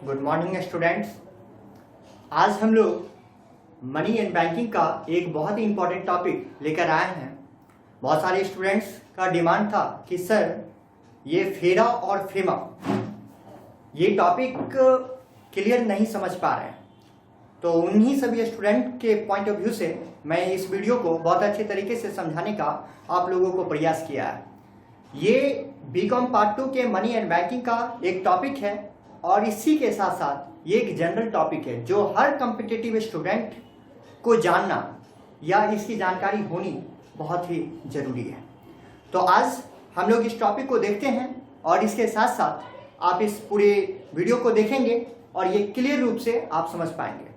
Good morning students. आज हम लोग मनी एंड बैंकिंग का एक बहुत ही इम्पोर्टेंट टॉपिक लेकर आए हैं। बहुत सारे स्टूडेंट्स का डिमांड था कि सर ये फेरा और फेमा ये टॉपिक क्लियर नहीं समझ पा रहे हैं, तो उन्हीं सभी स्टूडेंट के पॉइंट ऑफ व्यू से मैं इस वीडियो को बहुत अच्छे तरीके से समझाने का आप लोगों को प्रयास किया है। ये बीकॉम पार्ट 2 के मनी एंड बैंकिंग का एक टॉपिक है और इसी के साथ साथ ये एक जनरल टॉपिक है जो हर कॉम्पिटिटिव स्टूडेंट को जानना या इसकी जानकारी होनी बहुत ही जरूरी है। तो आज हम लोग इस टॉपिक को देखते हैं और इसके साथ साथ आप इस पूरे वीडियो को देखेंगे और ये क्लियर रूप से आप समझ पाएंगे।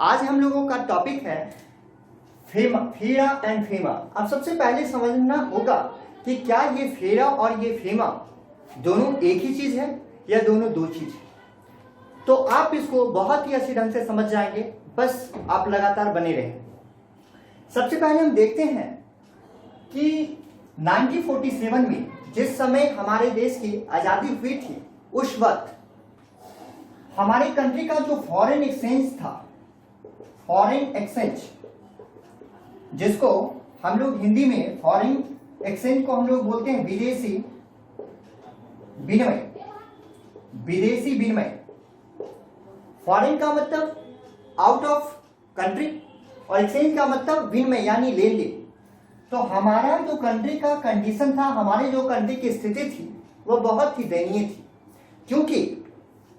आज हम लोगों का टॉपिक है फेरा एंड फेमा। अब सबसे पहले समझना होगा कि क्या ये फेरा और ये फेमा दोनों एक ही चीज है या दोनों दो चीज है। तो आप इसको बहुत ही अच्छी ढंग से समझ जाएंगे, बस आप लगातार बने रहें। सबसे पहले हम देखते हैं कि 1947 में जिस समय हमारे देश की आजादी हुई थी, उस वक्त हमारे कंट्री का जो फॉरेन एक्सचेंज था, फॉरेन एक्सचेंज जिसको हम लोग हिंदी में फॉरेन एक्सचेंज को हम लोग बोलते हैं विदेशी विनिमय। विदेशी विनिमय, फॉरेन का मतलब आउट ऑफ कंट्री और एक्सचेंज का मतलब विनिमय यानी लेन देन। तो हमारा जो कंट्री का कंडीशन था, हमारे जो कंट्री की स्थिति थी वो बहुत ही दयनीय थी, क्योंकि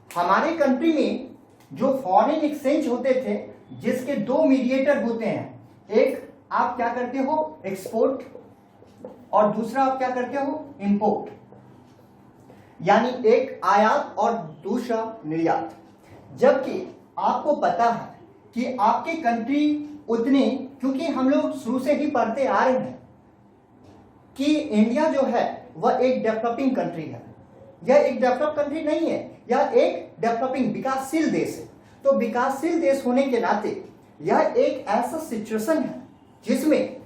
हमारे कंट्री में जो फॉरेन एक्सचेंज होते थे जिसके दो मीडिएटर होते हैं, एक आप क्या करते हो एक्सपोर्ट और दूसरा आप क्या करते हो इंपोर्ट, यानी एक आयात और दूसरा निर्यात। जबकि आपको पता है कि आपके कंट्री उतने, क्योंकि हम लोग शुरू से ही पढ़ते आ रहे हैं कि इंडिया जो है वह एक डेवलपिंग कंट्री है। यह एक डेवलप कंट्री नहीं है, यह एक डेवलपिंग विकासशील देश है। तो विकासशील देश होने के नाते यह एक ऐसा सिचुएशन है जिसमें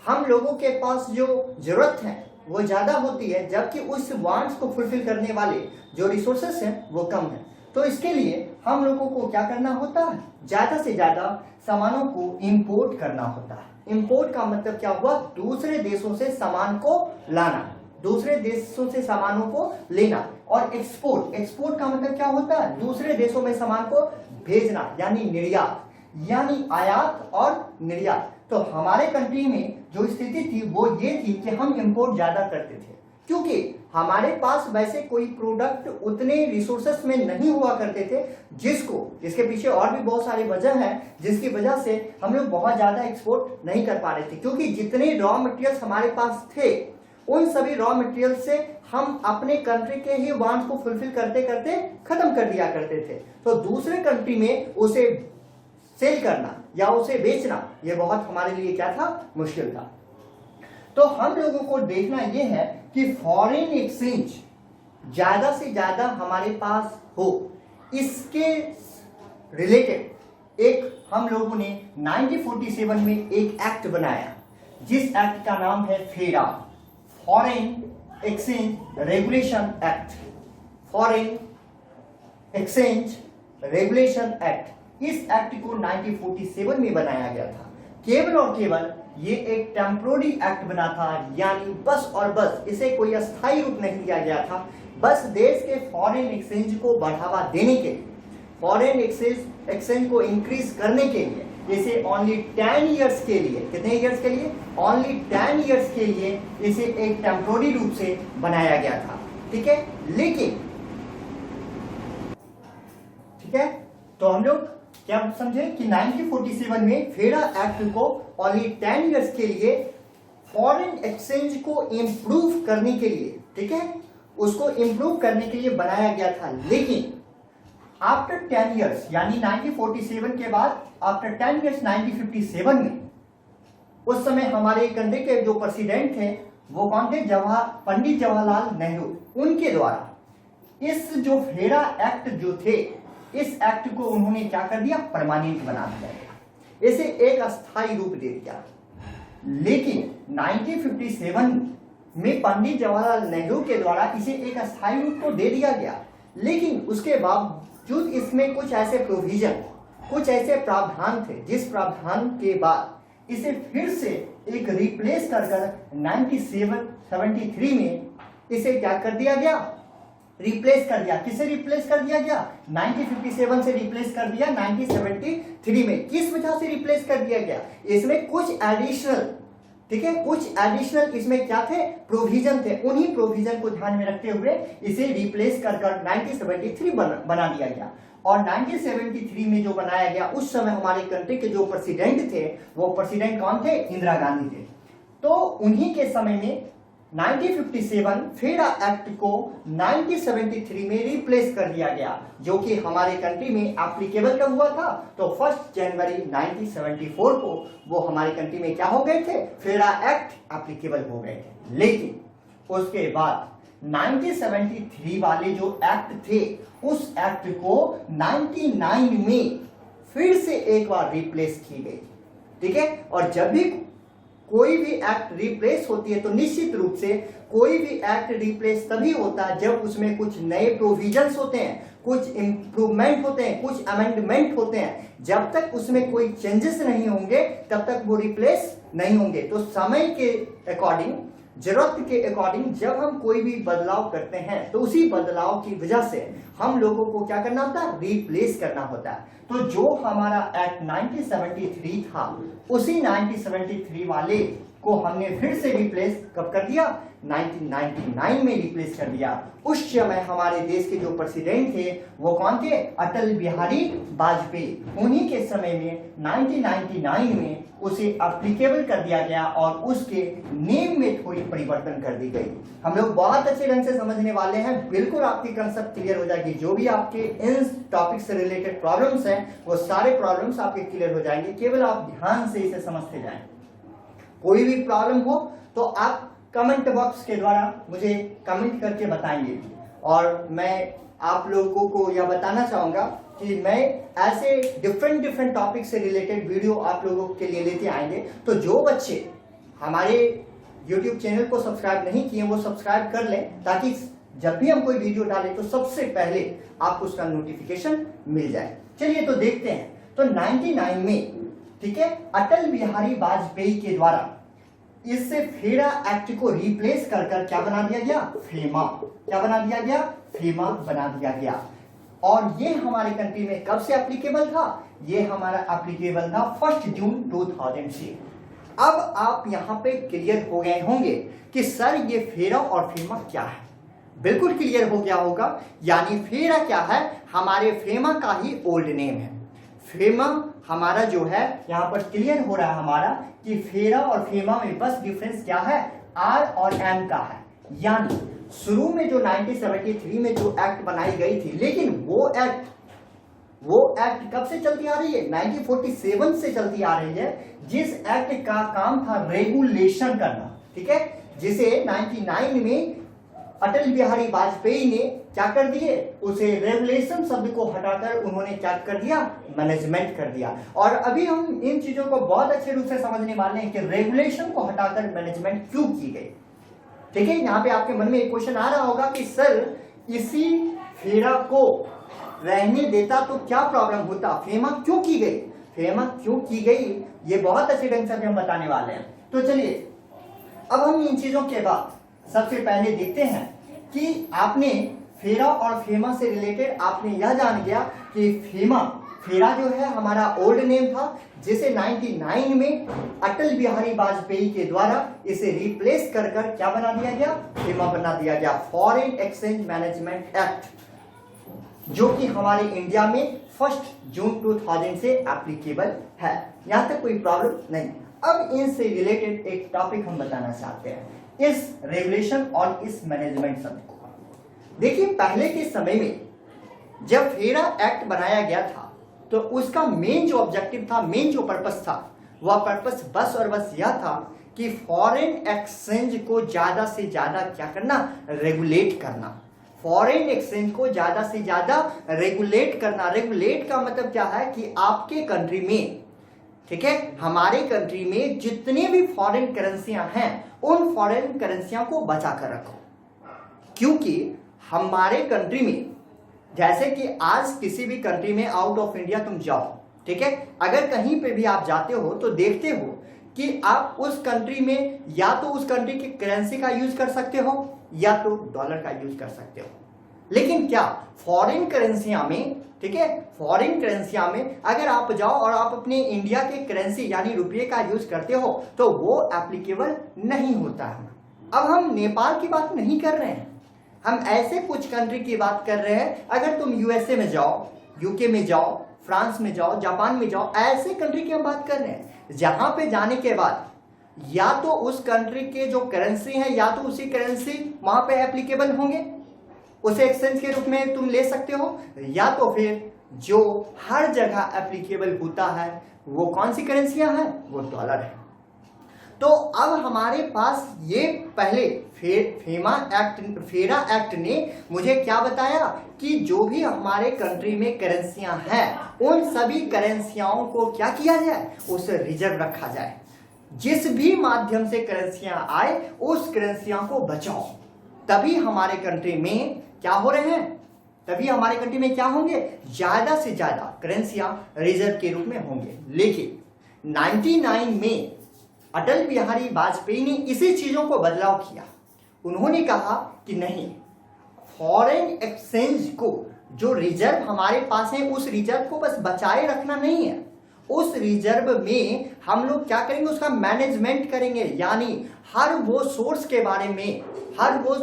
हम लोगों के पास जो जरूरत है वो ज्यादा होती है, जबकि उस वांट्स को फुलफिल करने वाले जो रिसोर्सेस हैं वो कम है। तो इसके लिए हम लोगों को क्या करना होता है, ज्यादा से ज्यादा सामानों को इंपोर्ट करना होता है। इंपोर्ट का मतलब क्या हुआ, दूसरे देशों से सामान को लाना, दूसरे देशों से सामानों को लेना। और एक्सपोर्ट, एक्सपोर्ट का मतलब क्या होता है, दूसरे देशों में सामान को भेजना यानी निर्यात, यानी आयात और निर्यात। तो हमारे कंट्री में जो स्थिति थी वो ये थी कि हम इंपोर्ट ज्यादा करते थे, क्योंकि हमारे पास वैसे कोई प्रोडक्ट उतने रिसोर्सेस में नहीं हुआ करते थे, जिसको इसके पीछे और भी बहुत सारी वजह है जिसकी वजह से हम लोग बहुत ज्यादा एक्सपोर्ट नहीं कर पा रहे थे, क्योंकि जितने रॉ मटेरियल्स हमारे पास थे उन सभी रॉ मटेरियल से हम अपने कंट्री के ही वांट्स को फुलफिल करते करते खत्म कर दिया करते थे। तो दूसरे कंट्री में उसे सेल करना या उसे बेचना ये बहुत हमारे लिए क्या था, मुश्किल था। तो हम लोगों को देखना यह है कि फॉरेन एक्सचेंज ज्यादा से ज्यादा हमारे पास हो, इसके रिलेटेड एक हम लोगों ने 1947 में एक एक्ट बनाया, जिस एक्ट का नाम है फेरा, foreign exchange regulation act. Foreign exchange regulation act, इस एक्ट को 1947 में बनाया गया था। केवल और केवल ये एक टेम्पोररी एक्ट बना था, यानी बस और बस इसे कोई अस्थायी रूप नहीं दिया गया था। बस देश के फॉरेन एक्सचेंज को बढ़ावा देने के लिए, फॉरेन एक्सचेंज को इंक्रीज करने के लिए इसे ओनली 10 इयर्स के लिए, कितने इयर्स के लिए, ओनली 10 इयर्स के लिए इसे एक टेम्पोररी रूप से बनाया गया था। ठीक है, लेकिन ठीक है, तो हम लोग क्या समझे कि 1947 में फेरा एक्ट को ओनली 10 इयर्स के लिए फॉरेन एक्सचेंज को इंप्रूव करने के लिए, ठीक है, उसको इंप्रूव करने के लिए बनाया गया था। लेकिन आफ्टर 10 इयर्स यानी 1947 के बाद आफ्टर 10 इयर्स 1957 में, उस समय हमारे कंट्री के जो प्रेसिडेंट थे वो कौन थे, पंडित जवाहरलाल नेहरू, उनके द्वारा इस जो फेरा एक्ट जो थे, इस एक्ट को उन्होंने क्या कर दिया, परमानेंट बना दिया, इसे एक अस्थायी रूप दे दिया। लेकिन 1957 में पंडित जवाहरलाल नेहरू के द्वारा इसे एक अस्थायी रूप को दे दिया गया, लेकिन उसके बाद जो इसमें कुछ ऐसे प्रोविजन, कुछ ऐसे प्रावधान थे जिस प्रावधान के बाद इसे फिर से एक रिप्लेस कर 1973 में इसे क्या कर दिया गया, रिप्लेस कर दिया। किसे रिप्लेस कर दिया गया? 1957 से रिप्लेस कर दिया 1973 में। किस वजह से रिप्लेस कर दिया गया? इसमें कुछ एडिशनल, ठीक है, कुछ एडिशनल इसमें क्या थे, प्रोविजन थे। उन्हीं प्रोविजन को ध्यान में रखते हुए इसे रिप्लेस कर 1973 बना दिया गया। और 1973 में जो बनाया गया, उस समय हमारे कंट्री के जो प्रेसिडेंट थे, वो प्रेसिडेंट कौन थे? इंदिरा गांधी थे। तो उन्हीं के समय में 1957 फेरा एक्ट को 1973 में रिप्लेस कर दिया गया, जो कि हमारे कंट्री में एप्लीकेबल कब हुआ था? तो 1 जनवरी 1974 को वो हमारे कंट्री में क्या हो गए थे? फेरा एक्ट एप्लीकेबल हो गए थे। लेकिन उसके बाद 1973 वाले जो एक्ट थे, उस एक्ट को 99 में फिर से एक बार रिप्लेस की गई, ठीक है। और जब भी कोई भी एक्ट रिप्लेस होती है तो निश्चित रूप से कोई भी एक्ट रिप्लेस तभी होता है जब उसमें कुछ नए प्रोविजंस होते हैं, कुछ इंप्रूवमेंट होते हैं, कुछ अमेंडमेंट होते हैं। जब तक उसमें कोई चेंजेस नहीं होंगे तब तक वो रिप्लेस नहीं होंगे। तो समय के अकॉर्डिंग, जरूरत के अकॉर्डिंग जब हम कोई भी बदलाव करते हैं तो उसी बदलाव की वजह से हम लोगों को क्या करना होता है? रिप्लेस करना होता है। तो जो हमारा एक्ट 1973 था, उसी 1973 वाले को हमने फिर से रिप्लेस कब कर दिया? 1999 में रिप्लेस कर दिया। उस समय हमारे देश के जो प्रेसिडेंट थे वो कौन थे? अटल बिहारी वाजपेयी। उन्हीं के समय में 1999 में उसे एप्लीकेबल कर दिया गया और उसके नेम में थोड़ी परिवर्तन कर दी गई। हम लोग बहुत अच्छे ढंग से समझने वाले हैं, बिल्कुल आपकी कंसेप्ट क्लियर हो जाएगी। जो भी आपके इन टॉपिक से रिलेटेड प्रॉब्लम्स हैं वो सारे प्रॉब्लम्स आपके क्लियर हो जाएंगे, केवल आप ध्यान से इसे समझते जाएं। कोई भी प्रॉब्लम हो तो आप कमेंट बॉक्स के द्वारा मुझे कमेंट करके बताएंगे। और मैं आप लोगों को यह बताना चाहूंगा कि मैं ऐसे डिफरेंट टॉपिक से रिलेटेड वीडियो आप लोगों के लिए लेते आएंगे। तो जो बच्चे हमारे YouTube चैनल को सब्सक्राइब नहीं किए वो सब्सक्राइब कर लें, ताकि जब भी हम कोई वीडियो डालें तो सबसे पहले आपको उसका नोटिफिकेशन मिल जाए। चलिए तो देखते हैं। तो 99 में, ठीक है, अटल बिहारी वाजपेयी के द्वारा इससे फेरा एक्ट को रिप्लेस कर क्या बना दिया गया? फेमा। क्या बना दिया गया? फेमा बना दिया गया। और ये हमारे कंट्री में कब से एप्लीकेबल था? ये हमारा एप्लीकेबल था 1 जून 2000 से। अब आप यहां पे क्लियर हो गए होंगे कि सर ये फेरा और फेमा क्या है। बिल्कुल क्लियर हो गया होगा। यानी फेरा क्या है? हमारे फेमा का ही ओल्ड नेम है। फेमा हमारा जो है, यहां पर क्लियर हो रहा है हमारा कि फेरा और फेमा में बस डिफरेंस क्या है? आर और एम का है। यानी शुरू में जो 1973 में जो एक्ट बनाई गई थी, लेकिन वो एक्ट कब से चलती आ रही है? 1947 से चलती आ रही है, जिस एक्ट का काम था रेगुलेशन करना, ठीक है, जिसे 99 में अटल बिहारी वाजपेयी ने क्या कर दिए? उसे रेगुलेशन शब्द को हटाकर उन्होंने क्या कर दिया? मैनेजमेंट कर दिया। और अभी हम इन चीजों को बहुत अच्छे रूप से समझने वाले हैं कि रेगुलेशन को हटाकर मैनेजमेंट क्यों की गई। ठीक है, यहाँ पे आपके मन में एक क्वेश्चन आ रहा होगा कि सर इसी फेरा को रहने देता तो क्या प्रॉब्लम होता? फेमा क्यों की गई? फेमा क्यों की गई ये बहुत अच्छे ढंग से हम बताने वाले हैं। तो चलिए अब हम इन चीजों के बाद सबसे पहले देखते हैं कि आपने फेरा और फेमा से रिलेटेड आपने यह जान गया कि फेरा जो है हमारा ओल्ड नेम था, जिसे 99 में अटल बिहारी वाजपेयी के द्वारा इसे रिप्लेस कर क्या बना दिया गया? फेमा बना दिया गया, फॉरेन एक्सचेंज मैनेजमेंट एक्ट, जो कि हमारे इंडिया में 1 जून 2000 से एप्लीकेबल है। यहां तक कोई प्रॉब्लम नहीं। अब इनसे रिलेटेड एक टॉपिक हम बताना चाहते हैं, इस रेगुलेशन और इस मैनेजमेंट शब्द को। देखिए पहले के समय में जब फेरा एक्ट बनाया गया था तो उसका मेन जो ऑब्जेक्टिव था, मेन जो पर्पस था, वह पर्पस बस और बस यह था कि फॉरेन एक्सचेंज को ज्यादा से ज्यादा क्या करना? रेगुलेट करना। फॉरेन एक्सचेंज को ज्यादा से ज्यादा रेगुलेट करना। रेगुलेट का मतलब क्या है कि आपके कंट्री में, ठीक है, हमारे कंट्री में जितने भी फॉरेन करेंसियां हैं उन फॉरेन करेंसियां को बचा कर रखो, क्योंकि हमारे कंट्री में जैसे कि आज किसी भी कंट्री में आउट ऑफ इंडिया तुम जाओ, ठीक है, अगर कहीं पे भी आप जाते हो तो देखते हो कि आप उस कंट्री में या तो उस कंट्री की करेंसी का यूज कर सकते हो या तो डॉलर का यूज कर सकते हो। लेकिन क्या फॉरेन करेंसियां में, ठीक है, फॉरेन करेंसियां में अगर आप जाओ और आप अपने इंडिया के करेंसी यानी रुपये का यूज करते हो तो वो एप्लीकेबल नहीं होता है। अब हम नेपाल की बात नहीं कर रहे हैं, हम ऐसे कुछ कंट्री की बात कर रहे हैं। अगर तुम यूएसए में जाओ, यूके में जाओ, फ्रांस में जाओ, जापान में जाओ, ऐसे कंट्री की हम बात कर रहे हैं जहां पे जाने के बाद या तो उस कंट्री के जो करेंसी है या तो उसी करेंसी वहां पे एप्लीकेबल होंगे, उसे एक्सचेंज के रूप में तुम ले सकते हो, या तो फिर जो हर जगह एप्लीकेबल होता है वो कौन सी करेंसियां हैं, वो डॉलर है। तो अब हमारे पास ये पहले फेरा एक्ट ने मुझे क्या बताया कि जो भी हमारे कंट्री में करेंसियां हैं उन सभी करेंसियाओं को क्या किया जाए, उसे रिजर्व रखा जाए। जिस भी माध्यम से करेंसियां आए उस करेंसियां को बचाओ, तभी हमारे कंट्री में क्या हो रहे हैं, तभी हमारे कंट्री में क्या होंगे, ज्यादा से ज्यादा करेंसियां रिजर्व के रूप में होंगे। लेकिन 99 में अटल बिहारी वाजपेयी ने इसी चीजों को बदलाव किया। उन्होंने कहा कि नहीं, फॉरेन एक्सचेंज को जो रिजर्व हमारे पास है उस रिजर्व को बस बचाए रखना नहीं है, उस रिजर्व में हम लोग क्या करेंगे, उसका मैनेजमेंट करेंगे। यानी हर वो सोर्स के बारे में, हर वो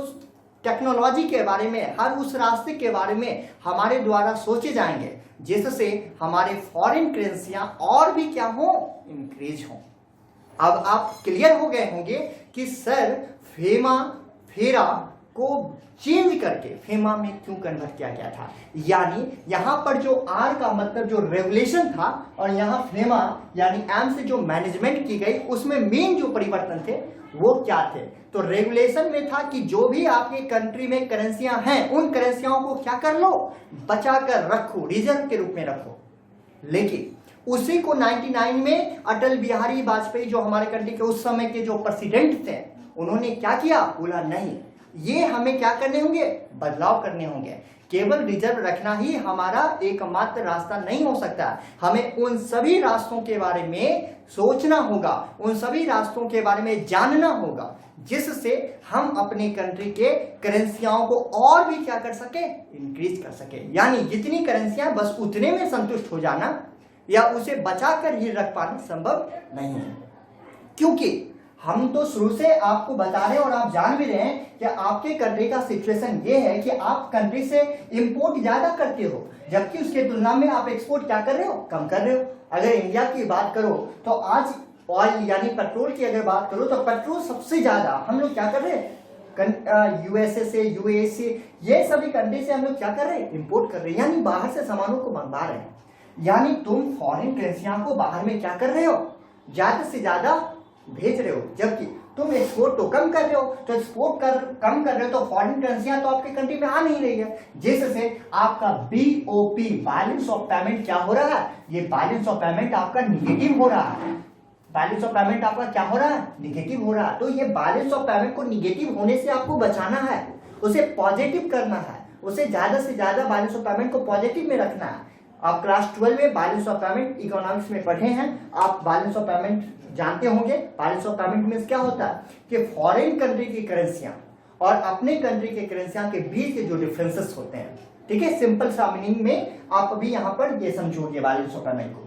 टेक्नोलॉजी के बारे में, हर उस रास्ते के बारे में हमारे द्वारा सोचे जाएंगे जिससे हमारे फॉरेन करेंसियां और भी क्या हो, इंक्रीज हो। अब आप क्लियर हो गए होंगे कि सर फेरा को चेंज करके फेमा में क्यों कन्वर्ट किया गया था। यानी यहां पर जो आर का मतलब जो रेगुलेशन था और यहां फेमा यानी एम से जो मैनेजमेंट की गई उसमें मेन जो परिवर्तन थे वो क्या थे। तो रेगुलेशन में था कि जो भी आपके कंट्री में करेंसियां हैं उन करेंसियों को क्या कर लो, बचा कर रखो, रिजर्व के रूप में रखो। लेकिन उसी को 99 में अटल बिहारी वाजपेयी जो हमारे कंट्री के उस समय के जो प्रेसिडेंट थे उन्होंने क्या किया, बोला नहीं, ये हमें क्या करने होंगे, बदलाव करने होंगे। केवल रिजर्व रखना ही हमारा एकमात्र रास्ता नहीं हो सकता, हमें उन सभी रास्तों के बारे में सोचना होगा, उन सभी रास्तों के बारे में जानना होगा जिससे हम अपने कंट्री के करेंसियाओं को और भी क्या कर सके, इंक्रीज कर सके। यानी जितनी करेंसियां बस उतने में संतुष्ट हो जाना या उसे बचाकर ही रख पाना संभव नहीं है। क्योंकि हम तो शुरू से आपको बता रहे हैं और आप जान भी रहे हैं कि आपके कंट्री का सिचुएशन ये है कि आप कंट्री से इंपोर्ट ज्यादा करते हो, जबकि उसके तुलना में आप एक्सपोर्ट क्या कर रहे हो, कम कर रहे हो। अगर इंडिया की बात करो तो आज ऑयल यानी पेट्रोल की अगर बात करो तो पेट्रोल सबसे ज्यादा हम लोग क्या कर रहे हैं, यूएसए से, यूएई से, ये सभी कंट्री से हम लोग क्या कर रहे हैं, इंपोर्ट कर रहे हैं, यानी बाहर से सामानों को मंगवा रहे हैं। यानी तुम फॉरेन करेंसियां को बाहर में क्या कर रहे हो, ज्यादा से ज्यादा भेज रहे हो, जबकि तुम एक्सपोर्ट तो कम कर रहे हो। तो एक्सपोर्ट कम कर रहे हो तो फॉरेन करेंसियां तो आपके कंट्री में आ नहीं रही है, जिससे आपका बीओपी बैलेंस ऑफ पेमेंट क्या हो रहा है, ये बैलेंस ऑफ पेमेंट आपका निगेटिव हो रहा है। बैलेंस ऑफ पेमेंट आपका क्या हो रहा है, निगेटिव हो रहा है। तो ये बैलेंस ऑफ पेमेंट को निगेटिव होने से आपको बचाना है, उसे पॉजिटिव करना है, उसे ज्यादा से ज्यादा बैलेंस ऑफ पेमेंट को पॉजिटिव में रखना है। आप क्लास 12 में बैलेंस ऑफ पेमेंट इकोनॉमिक्स में पढ़े हैं, आप बैलेंस ऑफ पेमेंट जानते होंगे। बैलेंस ऑफ पेमेंट मींस क्या होता है कि फॉरेन कंट्री की करेंसियां और अपने कंट्री के करेंसियां के बीच के जो डिफरेंसेस होते हैं, ठीक है, सिंपल सा मीनिंग में आप अभी यहां पर ये समझोगे बैलेंस ऑफ पेमेंट को।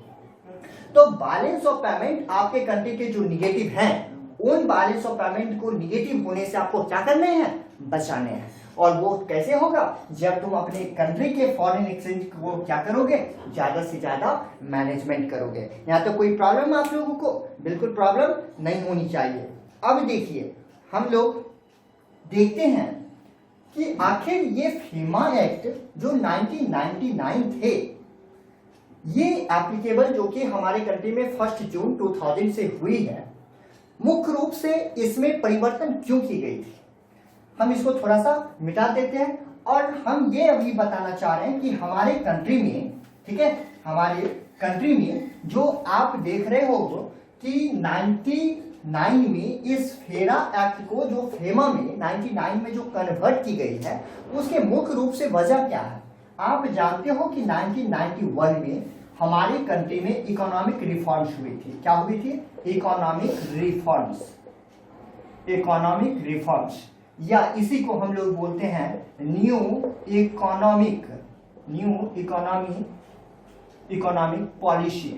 तो बैलेंस ऑफ पेमेंट आपके कंट्री के जो निगेटिव हैं उन बैलेंस ऑफ पेमेंट को निगेटिव होने से आपको क्या करने हैं, बचाने हैं। और वो कैसे होगा, जब तुम अपने कंट्री के फॉरेन एक्सचेंज को क्या करोगे, ज्यादा से ज्यादा मैनेजमेंट करोगे। यहाँ तो कोई प्रॉब्लम आप लोगों को, बिल्कुल प्रॉब्लम नहीं होनी चाहिए। अब देखिए हम लोग देखते हैं कि आखिर ये फीमा एक्ट जो 1999 थे ये एप्लीकेबल जो कि हमारे कंट्री में 1 जून 2000 से हुई है, मुख्य रूप से इसमें परिवर्तन क्यों की गई थी, हम इसको थोड़ा सा मिटा देते हैं। और हम ये अभी बताना चाह रहे हैं कि हमारे कंट्री में, ठीक है, हमारे कंट्री में जो आप देख रहे हो कि 99 में इस फेरा एक्ट को जो फेमा में 99 में जो कन्वर्ट की गई है उसके मुख्य रूप से वजह क्या है। आप जानते हो कि 1991 में हमारी कंट्री में इकोनॉमिक रिफॉर्म्स हुई थी। क्या हुई थी? इकोनॉमिक रिफॉर्म्स, या इसी को हम लोग बोलते हैं न्यू इकोनॉमिक पॉलिसी।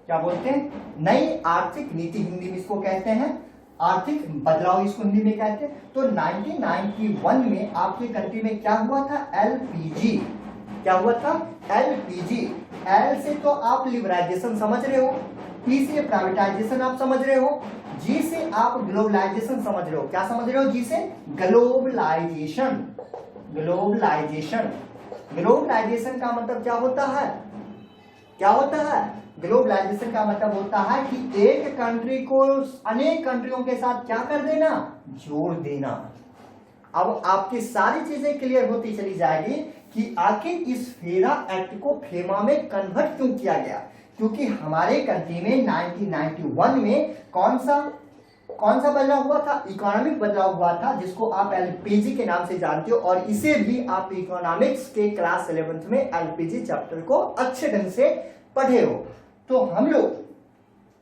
क्या बोलते हैं? नई आर्थिक नीति, हिंदी में इसको कहते हैं आर्थिक बदलाव, इसको हिंदी में कहते हैं। तो 1991 में आपकी कंट्री में क्या हुआ था? एलपीजी। क्या हुआ था? एलपीजी। एल से तो आप लिबरलाइजेशन समझ रहे हो, पी से प्राइवेटाइजेशन आप समझ रहे हो, जी से आप ग्लोबलाइजेशन समझ रहे हो। क्या समझ रहे हो? जी से ग्लोबलाइजेशन। ग्लोबलाइजेशन का मतलब क्या होता है? ग्लोबलाइजेशन का मतलब होता है कि एक कंट्री को अनेक कंट्रियों के साथ क्या कर देना? जोड़ देना। अब आपकी सारी चीजें क्लियर होती चली जाएगी कि आखिर इस फेरा एक्ट को फेमा में कन्वर्ट क्यों किया गया। क्योंकि हमारे कंट्री में 1991 में कौन सा बदलाव हुआ था? इकोनॉमिक बदलाव हुआ था, जिसको आप एलपीजी के नाम से जानते हो, और इसे भी आप इकोनॉमिक्स के क्लास 11th में एलपीजी चैप्टर को अच्छे ढंग से पढ़े हो। तो हम लोग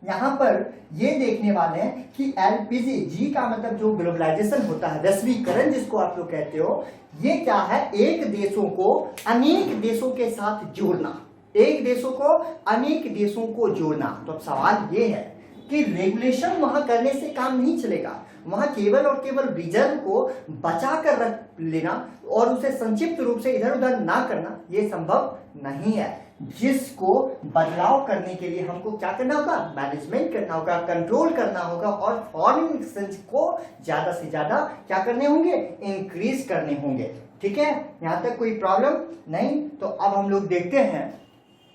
यहां पर ये देखने वाले हैं कि एलपीजी, जी का मतलब जो ग्लोबलाइजेशन होता है, वैश्वीकरण जिसको आप लोग कहते हो, ये क्या है? एक देशों को अनेक देशों के साथ जोड़ना, एक देशों को अनेक देशों को जोड़ना। तो अब सवाल ये है कि रेगुलेशन वहां करने से काम नहीं चलेगा। वहां केवल और केवल रिजर्व को बचा कर रख लेना और उसे संक्षिप्त रूप से इधर उधर ना करना, यह संभव नहीं है। जिसको बदलाव करने के लिए हमको क्या करना होगा? मैनेजमेंट करना होगा, कंट्रोल करना होगा, और फॉरेन एक्सचेंज को ज्यादा से ज्यादा क्या करने होंगे? इंक्रीज करने होंगे। ठीक है, यहां तक कोई प्रॉब्लम नहीं। तो अब हम लोग देखते हैं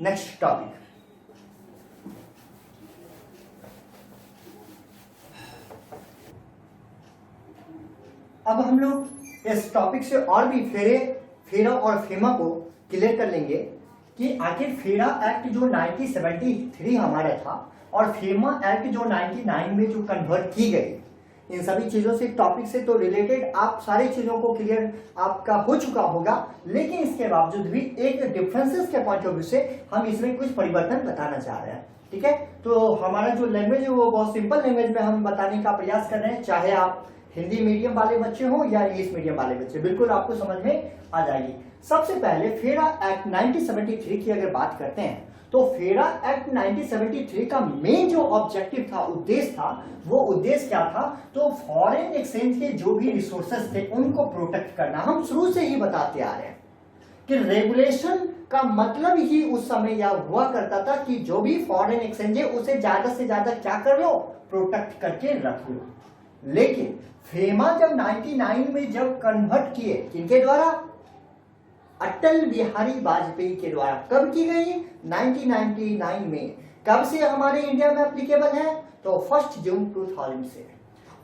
नेक्स्ट टॉपिक। अब हम लोग इस टॉपिक से और भी फेरा और फेमा को क्लियर कर लेंगे कि आखिर फेरा एक्ट जो 1973 हमारा था और फेमा एक्ट जो 99 में जो कन्वर्ट की गई, इन सभी चीजों से, टॉपिक से तो रिलेटेड आप सारी चीजों को क्लियर आपका हो चुका होगा। लेकिन इसके बावजूद भी एक डिफरेंसेस के पॉइंट ऑफ व्यू से हम इसमें कुछ परिवर्तन बताना चाह रहे हैं। ठीक है, तो हमारा जो लैंग्वेज है वो बहुत सिंपल लैंग्वेज में हम बताने का प्रयास कर रहे हैं। चाहे आप हिंदी मीडियम वाले बच्चे हो या इंग्लिश मीडियम वाले बच्चे, बिल्कुल आपको समझ में आ जाएगी। सबसे पहले फेरा एक्ट 1973 की अगर बात करते हैं तो फेरा एक्ट 1973 का मेन जो ऑब्जेक्टिव था, उद्देश्य था, वो उद्देश्य क्या था? तो फॉरेन एक्सचेंज के जो भी रिसोर्सेस थे उनको प्रोटेक्ट करना। हम शुरू से ही बताते आ रहे हैं कि रेगुलेशन का मतलब ही उस समय यह हुआ करता था कि जो भी फॉरेन एक्सचेंज है उसे ज्यादा से ज्यादा क्या कर लो? प्रोटेक्ट करके रख लो। लेकिन फेमा जब 99 में जब कन्वर्ट किए, किनके द्वारा? अटल बिहारी वाजपेयी के द्वारा। कब की गई? 1999 में। कब से हमारे इंडिया में एप्लीकेबल है? तो 1 जून 2000 से।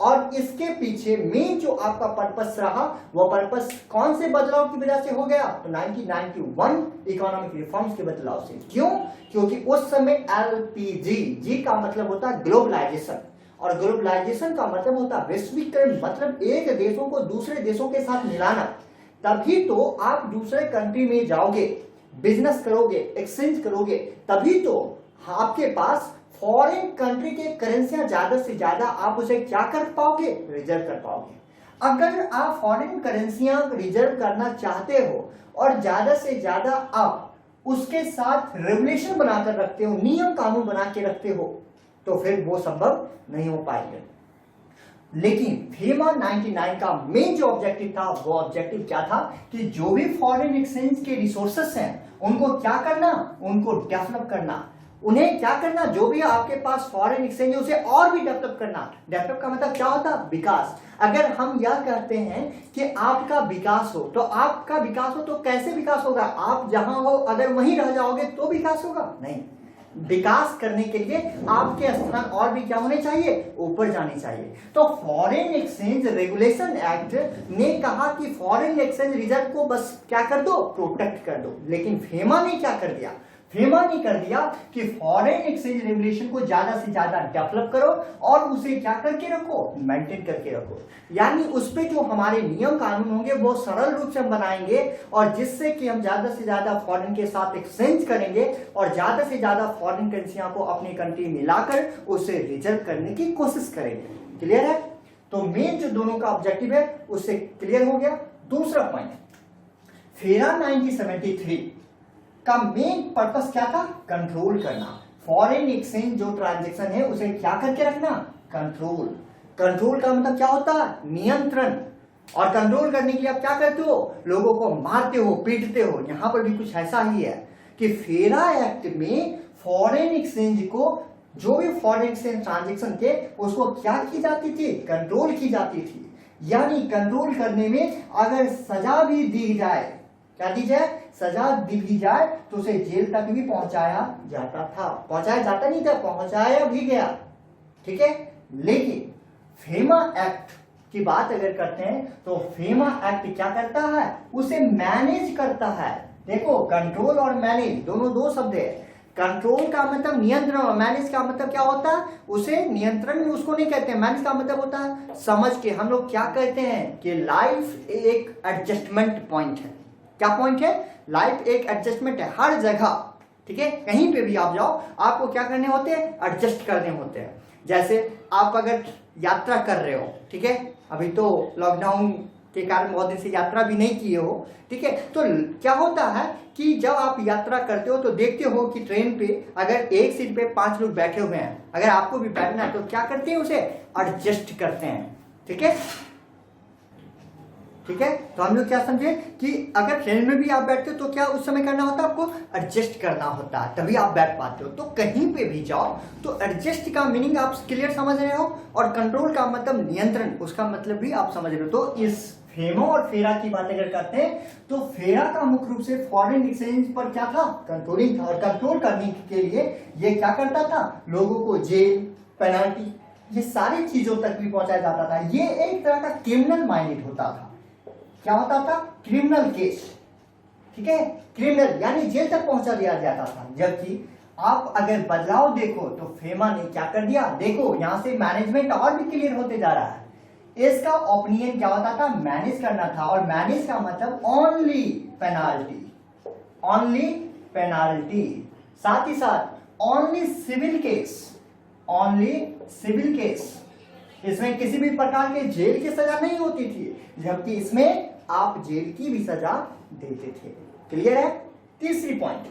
और इसके पीछे मेन जो आपका पर्पस रहा, वो पर्पस कौन से बदलाव की वजह से हो गया? तो 1991 इकोनॉमिक रिफॉर्म्स के बदलाव से। क्यों? क्योंकि उस समय एलपीजी, जी का मतलब होता है ग्लोबलाइजेशन, और ग्लोबलाइजेशन का मतलब होता है वैश्वीकरण, मतलब एक देशों को दूसरे देशों के साथ मिलाना। तभी तो आप दूसरे कंट्री में जाओगे, बिजनेस करोगे, एक्सचेंज करोगे, तभी तो आपके पास फॉरेन कंट्री के करेंसियां ज्यादा से ज्यादा आप उसे क्या कर पाओगे? रिजर्व कर पाओगे। अगर आप फॉरेन करेंसियां रिजर्व करना चाहते हो और ज्यादा से ज्यादा आप उसके साथ रेगुलेशन बनाकर रखते हो, नियम कानून बना के रखते हो, तो फिर वो संभव नहीं हो पाएंगे। लेकिन फेमा 99 का मेन जो ऑब्जेक्टिव था, वो ऑब्जेक्टिव क्या था कि जो भी फॉरेन एक्सचेंज के रिसोर्सेस हैं उनको क्या करना? उनको डेवलप करना। उन्हें क्या करना? जो भी आपके पास फॉरेन एक्सचेंज है उसे और भी डेवलप करना। डेवलप का मतलब क्या होता? विकास। अगर हम यह कहते हैं कि आपका विकास हो, तो आपका विकास हो तो कैसे विकास होगा? आप जहां हो अगर वहीं रह जाओगे तो विकास होगा? नहीं। विकास करने के लिए आपके स्थान और भी क्या होने चाहिए? ऊपर जाने चाहिए। तो फॉरेन एक्सचेंज रेगुलेशन एक्ट ने कहा कि फॉरेन एक्सचेंज रिजर्व को बस क्या कर दो? प्रोटेक्ट कर दो। लेकिन फेमा ने क्या कर दिया? फेमा ने कर दिया कि फॉरेन एक्सचेंज रेगुलेशन को ज्यादा से ज्यादा डेवलप करो और उसे क्या करके रखो, मेंटेन करके रखो। यानी उस पे जो हमारे नियम कानून होंगे वो सरल रूप से हम बनाएंगे और जिससे कि हम ज्यादा से ज्यादा फॉरेन के साथ एक्सचेंज करेंगे और ज्यादा से ज्यादा फॉरेन करेंसियां को अपनी कंट्री मिलाकर उसे रिजर्व करने की कोशिश करेंगे। क्लियर है? तो मेन जो दोनों का ऑब्जेक्टिव है उससे क्लियर हो गया। दूसरा पॉइंट, फेरा 1973 का मेन पर्पस क्या था? कंट्रोल करना। फॉरेन एक्सचेंज जो ट्रांजैक्शन है उसे क्या करके रखना? कंट्रोल। कंट्रोल का मतलब क्या होता है? नियंत्रण। और कंट्रोल करने के लिए आप क्या करते हो? लोगों को मारते हो, पीटते हो। यहां पर भी कुछ ऐसा ही है कि फेरा एक्ट में फॉरेन एक्सचेंज को, जो भी फॉरेन एक्सचेंज ट्रांजैक्शन थे उसको क्या की जाती थी? कंट्रोल की जाती थी। यानी कंट्रोल करने में अगर सजा भी दी जाए, क्या दी जाए? सजा दी जाए तो उसे जेल तक भी पहुंचाया जाता था। पहुंचाया जाता नहीं था, पहुंचाया भी गया। ठीक है? लेकिन फेमा एक्ट की बात अगर करते हैं तो फेमा एक्ट क्या करता है? उसे मैनेज करता है। देखो, कंट्रोल और मैनेज दोनों दो शब्द है। कंट्रोल का मतलब नियंत्रण और मैनेज का मतलब क्या होता है? उसे नियंत्रण में उसको नहीं कहते हैं। मैनेज का मतलब होता है समझ के। हम लोग क्या कहते हैं कि लाइफ एक एडजस्टमेंट पॉइंट है। क्या पॉइंट है? लाइफ एक एडजस्टमेंट है हर जगह। ठीक है? कहीं पे भी आप जाओ आपको क्या करने होते हैं? एडजस्ट करने होते हैं। जैसे आप अगर यात्रा कर रहे हो, ठीक है, अभी तो लॉकडाउन के कारण बहुत दिन से यात्रा भी नहीं किए हो, ठीक है, तो क्या होता है कि जब आप यात्रा करते हो तो देखते हो कि ट्रेन पे अगर एक सीट पे 5 लोग बैठे हुए हैं, अगर आपको भी बैठना है तो क्या करते हैं? उसे एडजस्ट करते हैं। ठीक है? ठीक है, तो हम लोग क्या समझे कि अगर ट्रेन में भी आप बैठते हो तो क्या उस समय करना होता है? आपको एडजस्ट करना होता है, तभी आप बैठ पाते हो। तो कहीं पे भी जाओ तो एडजस्ट का मीनिंग आप क्लियर समझ रहे हो और कंट्रोल का मतलब नियंत्रण, उसका मतलब भी आप समझ रहे हो। तो इस फेमा और फेरा की बात अगर करते हैं तो फेरा का मुख्य रूप से फॉरेन एक्सचेंज पर क्या था? कंट्रोलिंग था। और कंट्रोल करने के लिए ये क्या करता था? लोगों को जेल, पेनल्टी, ये सारी चीजों तक भी पहुंचाया जाता था। ये एक तरह का क्रिमिनल माइंडेड होता था। क्या होता था? Criminal case. ठीक है? क्रिमिनल यानी जेल तक पहुंचा दिया जाता था। जबकि आप अगर बदलाव देखो तो फेमा ने क्या कर दिया? देखो, यहां से मैनेजमेंट और भी क्लियर होते जा रहा है। इसका ओपिनियन क्या होता था? मैनेज करना था। और मैनेज का मतलब ओनली पेनाल्टी, ओनली पेनाल्टी, साथ ही साथ only civil case, only civil case. इसमें किसी भी प्रकार के जेल की सजा नहीं होती थी, जबकि इसमें आप जेल की भी सजा देते थे। क्लियर है? तीसरी पॉइंट,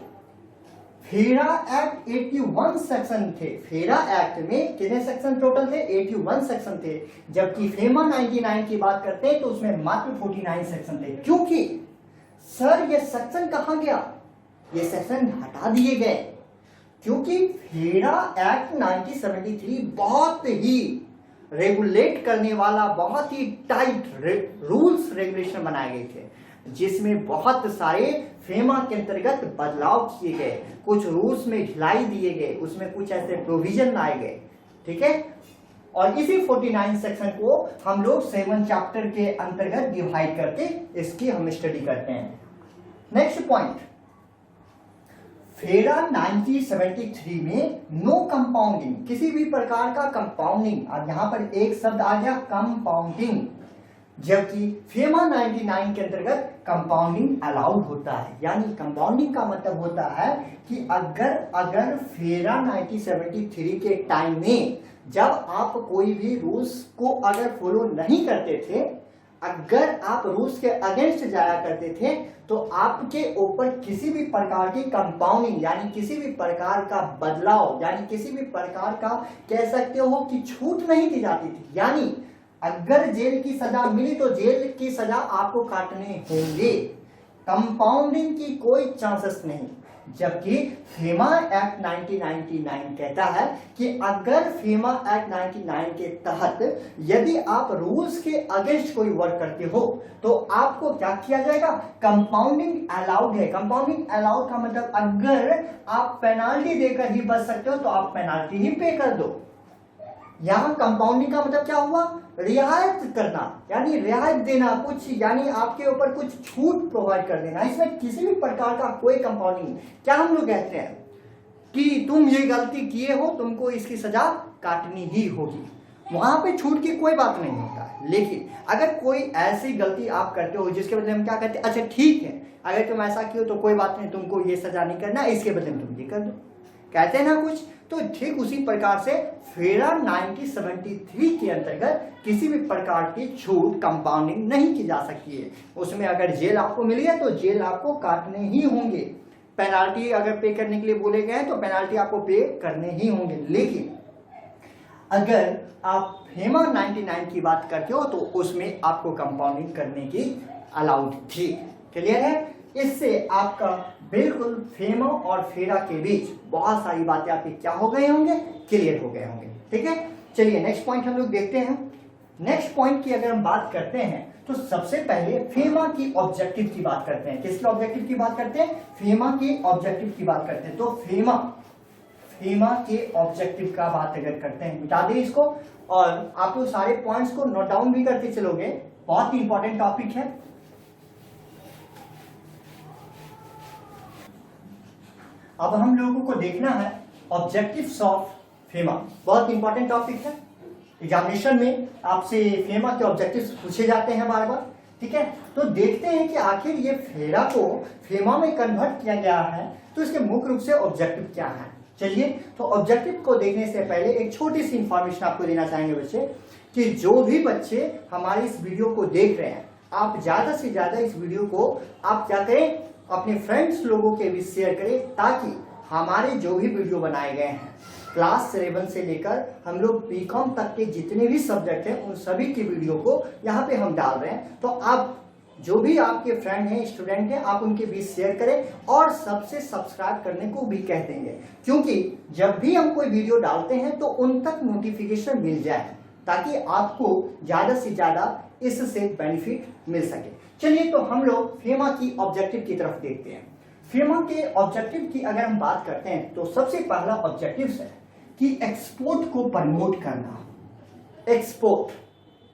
फेरा एक्ट 81 सेक्शन थे। फेरा एक्ट में कितने सेक्शन टोटल थे? 81 सेक्शन थे। जबकि फेमा 99 की बात करते हैं तो उसमें मात्र 49 सेक्शन थे। क्योंकि सर ये सेक्शन कहां गया? ये सेक्शन हटा दिए गए क्योंकि फेरा एक्ट 1973 बहुत ही रेगुलेट करने वाला, बहुत ही टाइट रूल्स रेगुलेशन बनाए गए थे, जिसमें बहुत सारे फेमा के अंतर्गत बदलाव किए गए, कुछ रूल्स में ढिलाई दिए गए, उसमें कुछ ऐसे प्रोविजन लाए गए। ठीक है? और इसी 49 सेक्शन को हम लोग 7 चैप्टर के अंतर्गत डिवाइड करके इसकी हम स्टडी करते हैं। नेक्स्ट पॉइंट, फेरा 1973 में नो कंपाउंडिंग, किसी भी प्रकार का कंपाउंडिंग, और यहां पर एक शब्द आ गया कंपाउंडिंग, जबकि फेमा 99 के अंतर्गत कंपाउंडिंग अलाउड होता है। यानी कंपाउंडिंग का मतलब होता है कि अगर फेरा 1973 के टाइम में जब आप कोई भी रूल्स को अगर फॉलो नहीं करते थे, अगर आप रूल्स के अगेंस्ट जाया करते थे, तो आपके ऊपर किसी भी प्रकार की कंपाउंडिंग यानी किसी भी प्रकार का बदलाव यानी किसी भी प्रकार का कह सकते हो कि छूट नहीं दी जाती थी। यानी अगर जेल की सजा मिली तो जेल की सजा आपको काटने होंगे, कंपाउंडिंग की कोई चांसेस नहीं। जबकि फेमा एक्ट 1999 कहता है कि अगर फेमा एक्ट 99 के तहत यदि आप रूल्स के अगेंस्ट कोई वर्क करते हो तो आपको क्या किया जाएगा? कंपाउंडिंग अलाउड है। कंपाउंडिंग अलाउड का मतलब अगर आप पेनाल्टी देकर ही बच सकते हो तो आप पेनाल्टी ही पे कर दो। यहाँ कंपाउंडिंग का मतलब क्या हुआ, रियायत करना, यानी रियायत देना कुछ, यानी आपके ऊपर कुछ छूट प्रोवाइड कर देना। इसमें किसी भी प्रकार का कोई कंपाउंडिंग, क्या हम लोग कहते हैं कि तुम ये गलती किए हो, तुमको इसकी सजा काटनी ही होगी, वहां पे छूट की कोई बात नहीं होता है। लेकिन अगर कोई ऐसी गलती आप करते हो जिसके बदले हम क्या कहते हैं, अच्छा ठीक है अगर तुम ऐसा किए तो कोई बात नहीं, तुमको ये सजा नहीं करना, इसके बदले में तुम ये कर दो, कहते हैं ना कुछ। तो ठीक उसी प्रकार से फेरा 1973 के अंतर्गत किसी भी प्रकार की छूट कंपाउंडिंग नहीं की जा सकती है। उसमें अगर जेल आपको मिली है तो जेल आपको काटने ही होंगे, पेनाल्टी अगर पे करने के लिए बोले गए तो पेनाल्टी आपको पे करने ही होंगे। लेकिन अगर आप फेमा 99 की बात करते हो तो उसमें आपको कंपाउंडिंग करने की अलाउड थी। क्लियर है? इससे आपका बिल्कुल फेमा और फेरा के बीच बहुत सारी बातें आपकी क्या हो गए होंगे, क्लियर हो गए होंगे। ठीक है, चलिए नेक्स्ट पॉइंट हम लोग देखते हैं। नेक्स्ट पॉइंट की अगर हम बात करते हैं तो सबसे पहले फेमा की ऑब्जेक्टिव की बात करते हैं। किसके ऑब्जेक्टिव की बात करते हैं? फेमा के ऑब्जेक्टिव की बात करते हैं। तो फेमा के ऑब्जेक्टिव का बात अगर करते हैं, मिटा दें इसको और आप लोग सारे पॉइंट्स को नोट डाउन भी करते चलोगे, बहुत ही इंपॉर्टेंट टॉपिक है। अब हम लोगों को देखना है ऑब्जेक्टिव्स ऑफ फेमा, बहुत इंपॉर्टेंट टॉपिक है। एग्जामिनेशन में आपसे फेमा के ऑब्जेक्टिव्स पूछे जाते हैं बार बार। ठीक है, तो देखते हैं कि आखिर ये फेरा को फेमा में कन्वर्ट किया गया है तो इसके मुख्य रूप से ऑब्जेक्टिव क्या है। चलिए, तो ऑब्जेक्टिव को देखने से पहले एक छोटी सी इंफॉर्मेशन आपको देना चाहेंगे बच्चे, कि जो भी बच्चे हमारी इस वीडियो को देख रहे हैं, आप ज्यादा से ज्यादा इस वीडियो को आप क्या करें, अपने फ्रेंड्स लोगों के भी शेयर करें, ताकि हमारे जो भी वीडियो बनाए गए हैं क्लास 7 से लेकर हम लोग बीकॉम तक के जितने भी सब्जेक्ट हैं उन सभी की वीडियो को यहाँ पे हम डाल रहे हैं। तो आप जो भी आपके फ्रेंड हैं, स्टूडेंट हैं, आप उनके बीच शेयर करें और सबसे सब्सक्राइब करने को भी कह देंगे, क्योंकि जब भी हम कोई वीडियो डालते हैं तो उन तक नोटिफिकेशन मिल जाए, ताकि आपको ज्यादा से ज्यादा इससे बेनिफिट मिल सके। चलिए, तो हम लोग फेमा की ऑब्जेक्टिव की तरफ देखते हैं। फेमा के ऑब्जेक्टिव की अगर हम बात करते हैं तो सबसे पहला ऑब्जेक्टिव है कि एक्सपोर्ट को प्रमोट करना। एक्सपोर्ट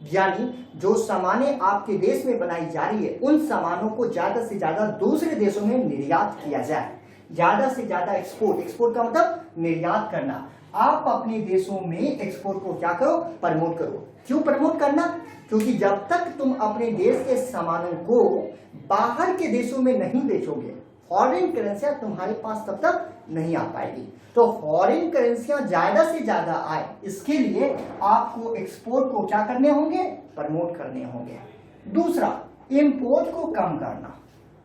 यानी जो सामानें आपके देश में बनाई जा रही है उन सामानों को ज्यादा से ज्यादा दूसरे देशों में निर्यात किया जाए। ज्यादा से ज्यादा एक्सपोर्ट का मतलब निर्यात करना। आप अपने देशों में एक्सपोर्ट को क्या करो, प्रमोट करो। क्यों प्रमोट करना? क्योंकि जब तक तुम अपने देश के सामानों को बाहर के देशों में नहीं बेचोगे, फॉरेन करेंसियां तुम्हारे पास तब तक नहीं आ पाएगी। तो फॉरेन करेंसियां ज्यादा से ज्यादा आए, इसके लिए आपको एक्सपोर्ट को क्या करने होंगे, प्रमोट करने होंगे। दूसरा, इंपोर्ट को कम करना,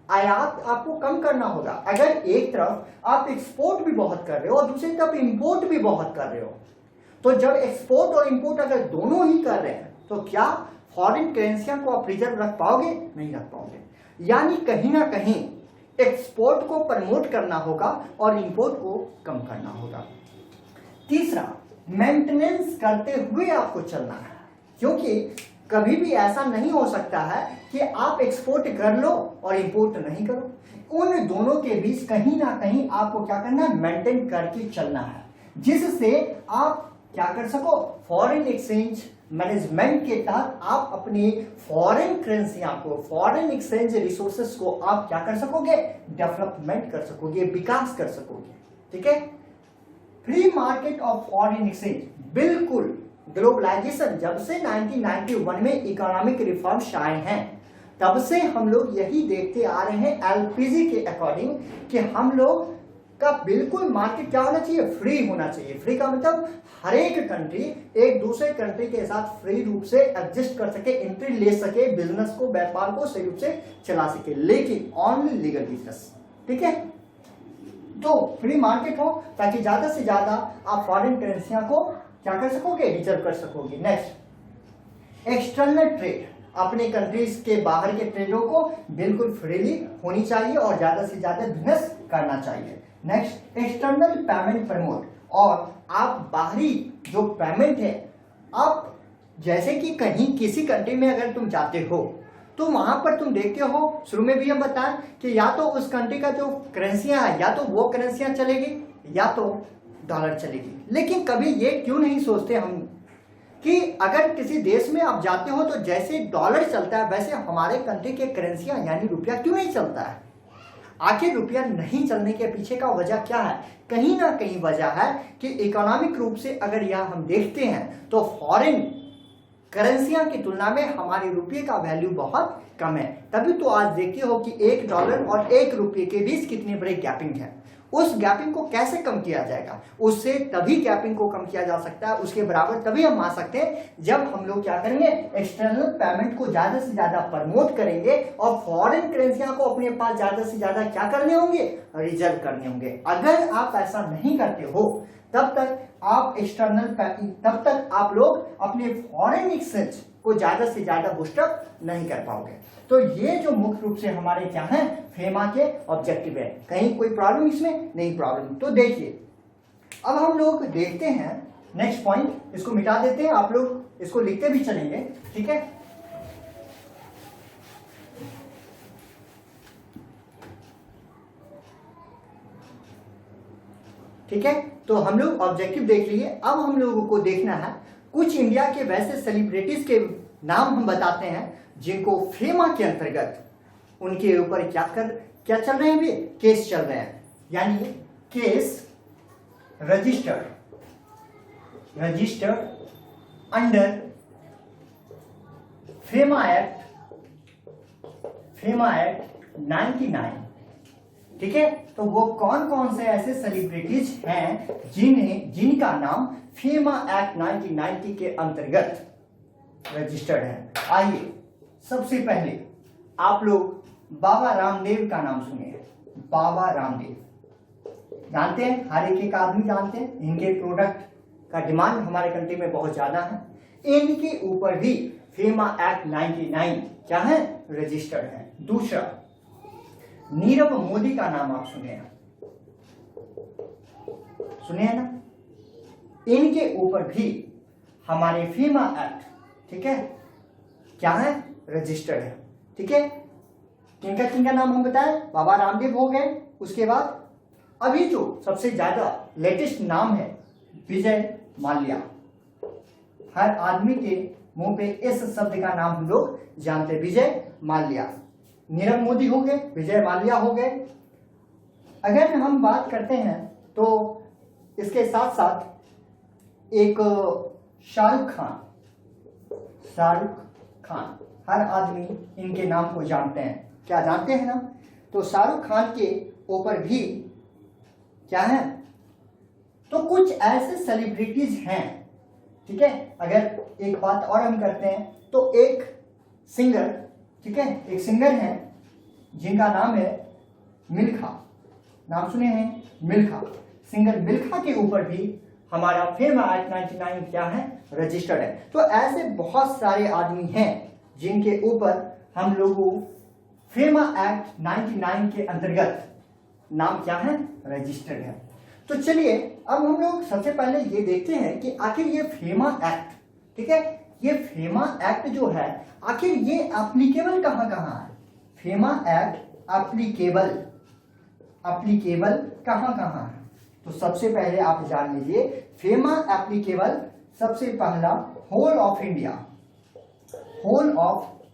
आयात आपको कम करना होगा। अगर एक तरफ आप एक्सपोर्ट भी बहुत कर रहे हो और दूसरी तरफ इंपोर्ट भी बहुत कर रहे हो, तो जब एक्सपोर्ट और इंपोर्ट अगर दोनों ही कर रहे हैं तो क्या फॉरेन करेंसियां को आप रिजर्व रख पाओगे? नहीं रख पाओगे। यानी कहीं ना कहीं एक्सपोर्ट को प्रमोट करना होगा और इंपोर्ट को कम करना होगा। तीसरा, मेंटेनेंस करते हुए आपको चलना है, क्योंकि कभी भी ऐसा नहीं हो सकता है कि आप एक्सपोर्ट कर लो और इंपोर्ट नहीं करो। उन दोनों के बीच कहीं ना कहीं आपको क्या करना है, मेंटेन करके चलना है, जिससे आप क्या कर सको, फॉरेन एक्सचेंज मैनेजमेंट के तहत आप अपनी फॉरेन करेंसियां को, फॉरेन एक्सचेंज रिसोर्सेस को आप क्या कर सकोगे, डेवलपमेंट कर सकोगे, विकास कर सकोगे। ठीक है, free market of foreign exchange, बिल्कुल ग्लोबलाइजेशन जब से 1991 में इकोनॉमिक रिफॉर्म्स आए हैं तब से हम लोग यही देखते आ रहे हैं एलपीजी के अकॉर्डिंग कि हम लोग का बिल्कुल मार्केट क्या होना चाहिए, फ्री होना चाहिए। फ्री का मतलब हर एक कंट्री एक दूसरे कंट्री के साथ फ्री रूप से एडजस्ट कर सके, एंट्री ले सके, बिजनेस को, व्यापार को सही रूप से चला सके, लेकिन ऑनली लीगल बिजनेस। ठीक है, तो फ्री मार्केट हो ताकि ज्यादा से ज्यादा आप फॉरेन करेंसियां को क्या कर सकोगे, रिजर्व कर सकोगे। नेक्स्ट, एक्सटर्नल ट्रेड, अपने कंट्रीज के बाहर के ट्रेडों को बिल्कुल फ्रीली होनी चाहिए और ज्यादा से ज्यादा बिजनेस करना चाहिए। नेक्स्ट, एक्सटर्नल पेमेंट प्रमोट, और आप बाहरी जो पेमेंट है, आप जैसे कि कहीं किसी कंट्री में अगर तुम जाते हो तो वहां पर तुम देखते हो, शुरू में भी हम बताएं कि या तो उस कंट्री का जो करेंसियां है या तो वो करेंसियां चलेगी या तो डॉलर चलेगी। लेकिन कभी ये क्यों नहीं सोचते हम कि अगर किसी देश में आप जाते हो तो जैसे डॉलर चलता है वैसे हमारे कंट्री के करेंसियां यानी रुपया क्यों नहीं चलता है? आखिर रुपया नहीं चलने के पीछे का वजह क्या है? कहीं ना कहीं वजह है कि इकोनॉमिक रूप से अगर यह हम देखते हैं तो फॉरेन करेंसियां की तुलना में हमारे रुपये का वैल्यू बहुत कम है। तभी तो आज देखते हो कि $1 और $1 के बीच कितने बड़े गैपिंग है। उस गैपिंग को कैसे कम किया जाएगा? उससे तभी गैपिंग को कम किया जा सकता है, उसके बराबर तभी हम आ सकते हैं जब हम लोग क्या करेंगे, एक्सटर्नल पेमेंट को ज्यादा से ज्यादा प्रमोट करेंगे और फॉरेन करेंसियां को अपने पास ज्यादा से ज्यादा क्या करने होंगे, रिजर्व करने होंगे। अगर आप ऐसा नहीं करते हो तब तक आप लोग अपने फॉरेन एक्सचेंज को ज्यादा से ज्यादा बूस्टअप नहीं कर पाओगे। तो ये जो मुख्य रूप से हमारे क्या है, फेमा के ऑब्जेक्टिव है। कहीं कोई प्रॉब्लम इसमें नहीं प्रॉब्लम। तो देखिए अब हम लोग देखते हैं नेक्स्ट पॉइंट, इसको मिटा देते हैं, आप लोग इसको लिखते भी चलेंगे, ठीक है। ठीक है, तो हम लोग ऑब्जेक्टिव देख लिए। अब हम लोगों को देखना है कुछ इंडिया के वैसे सेलिब्रिटीज के नाम हम बताते हैं जिनको फेमा के अंतर्गत उनके ऊपर क्या चल रहे हैं, भी केस चल रहे हैं, यानी case registered under FEMA act 99। ठीक है, तो वो कौन कौन से ऐसे सेलिब्रिटीज हैं जिनका नाम फेमा एक्ट 1990 के अंतर्गत रजिस्टर्ड है। आइए सबसे पहले आप लोग बाबा रामदेव का नाम सुनिए। बाबा रामदेव जानते हैं, हर एक आदमी जानते हैं, इनके प्रोडक्ट का डिमांड हमारे कंट्री में बहुत ज्यादा है। इनके ऊपर भी फेमा एक्ट 99 क्या है, रजिस्टर्ड है। दूसरा, नीरव मोदी का नाम आप सुने ना, इनके ऊपर भी हमारे फेमा एक्ट, ठीक है, क्या है, रजिस्टर्ड है। ठीक है, किनका नाम हम बताएं, बाबा रामदेव हो गए। उसके बाद अभी जो सबसे ज्यादा लेटेस्ट नाम है, विजय माल्या। हर आदमी के मुंह पे इस शब्द का नाम हम लोग जानते हैं, विजय माल्या। नीरव मोदी हो गए, विजय माल्या हो गए। अगर हम बात करते हैं तो इसके साथ साथ एक शाहरुख खान, हर आदमी इनके नाम को जानते हैं, क्या जानते हैं ना। तो शाहरुख खान के ऊपर भी क्या है, तो कुछ ऐसे सेलिब्रिटीज हैं। ठीक है, अगर एक बात और हम करते हैं तो एक सिंगर, ठीक है, एक सिंगर है जिनका नाम है मिल्खा। नाम सुने हैं, मिल्खा। सिंगर मिल्खा के ऊपर भी हमारा फेमा एक्ट 99 क्या है, रजिस्टर्ड है। तो ऐसे बहुत सारे आदमी हैं जिनके ऊपर हम लोगों फेमा एक्ट 99 के अंतर्गत नाम क्या है, रजिस्टर्ड है। तो चलिए अब हम लोग सबसे पहले ये देखते हैं कि आखिर ये फेमा एक्ट, ठीक है, ये फेमा एक्ट जो है आखिर ये एप्लीकेबल कहां है। फेमा एक्ट एप्लीकेबल कहां है। तो सबसे पहले आप जान लीजिए, फेमा एप्लीकेबल सबसे पहला होल ऑफ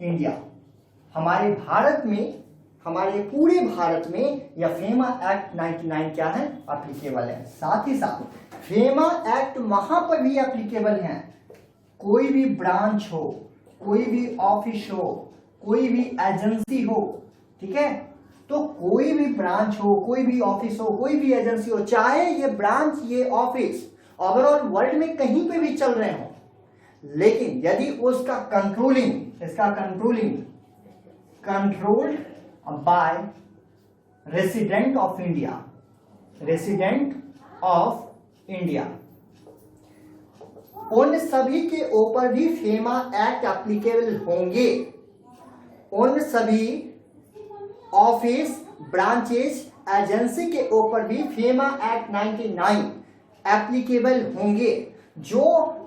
इंडिया, हमारे भारत में, हमारे पूरे भारत में यह फेमा एक्ट 99 क्या है, एप्लीकेबल है। साथ ही साथ फेमा एक्ट वहां पर भी एप्लीकेबल है, कोई भी ब्रांच हो, कोई भी ऑफिस हो, कोई भी एजेंसी हो, ठीक है, तो कोई भी ब्रांच हो, कोई भी ऑफिस हो, कोई भी एजेंसी हो, चाहे ये ब्रांच, ये ऑफिस ओवरऑल वर्ल्ड में कहीं पे भी चल रहे हो, लेकिन यदि उसका controlled by resident of India, उन सभी के ऊपर भी फेमा एक्ट एप्लीकेबल होंगे। उन सभी ऑफिस, ब्रांचेस, एजेंसी के ऊपर भी फेमा एक्ट 99 एप्लीकेबल होंगे। जो